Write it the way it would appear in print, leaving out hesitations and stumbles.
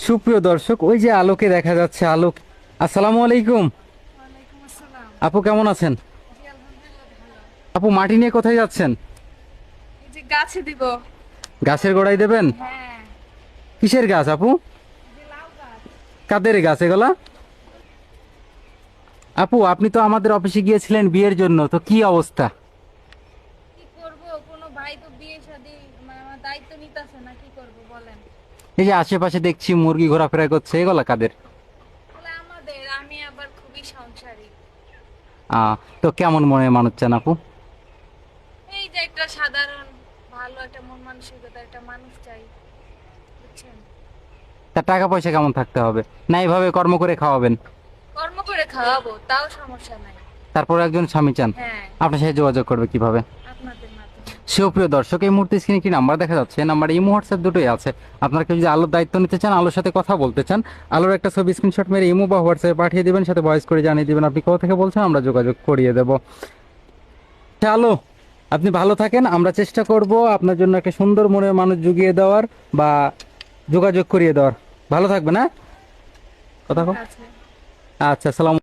সুপ্রিয় দর্শক, ওই যে আলোকে দেখা যাচ্ছে, আলোক। আসসালামু আলাইকুম। ওয়ালাইকুম আসসালাম। আপু কেমন আছেন? জি আলহামদুলিল্লাহ ভালো। আপু মাটি নিয়ে কোথায় যাচ্ছেন? এই যে গাছে দিব। গাছের গোড়ায় দেবেন? হ্যাঁ। কিসের গাছ আপু? এই যে লাউ গাছ। কাদের গাছ এগুলা? আপু আপনি তো আমাদের অফিসে গিয়েছিলেন বিয়ের জন্য, তো কি অবস্থা? কি করব, কোনো ভাই তো বিয়ে শাদী মানে আমার দায়িত্ব নিতেছে না, কি করব বলেন। এই যে আশেপাশে দেখছি মুরগি ঘোরাফেরা করছে, এগুলা কাদের? তাহলে আমাদের, আমি আবার খুবই সংসারী। তো কেমন মনের মানুষ চান আপু? এই যে একটা সাধারণ ভালো একটা মন মানসিকতার একটা মানুষ চাই, বুঝছেন। তার টাকা পয়সা কেমন থাকতে হবে? না এইভাবে কর্ম করে খাওয়াবেন? কর্ম করে খাওয়াবো তাও সমস্যা নাই। তারপর একজন স্বামী চান? হ্যাঁ, আপনার সাথে যোগাযোগ করবে কিভাবে? আপনাদের মাধ্যমে। সুপ্রিয় দর্শক, এই মুহূর্তে স্ক্রিনে একটি নাম্বার দেখা যাচ্ছে, নাম্বার ইমো হোয়াটসঅ্যাপ দুটোই আছে। আপনারা কেউ যদি আলোর দায়িত্ব নিতে চান, আলোর সাথে কথা বলতে চান, আলোর একটা ছবি স্ক্রিনশট মেরে ইমো বা হোয়াটসঅ্যাপে পাঠিয়ে দিবেন, সাথে ভয়েস করে জানিয়ে দিবেন আপনি কোথা থেকে বলছেন, আমরা যোগাযোগ করিয়ে দেব। চলো, আপনি ভালো থাকেন, আমরা চেষ্টা করব আপনার জন্য একটা সুন্দর মনের মানুষ জুগিয়ে দেওয়ার বা যোগাযোগ করিয়ে দেওয়ার। ভালো থাকবেন, হ্যাঁ? কথা ঠিক কও। আছে। আচ্ছা, সালাম।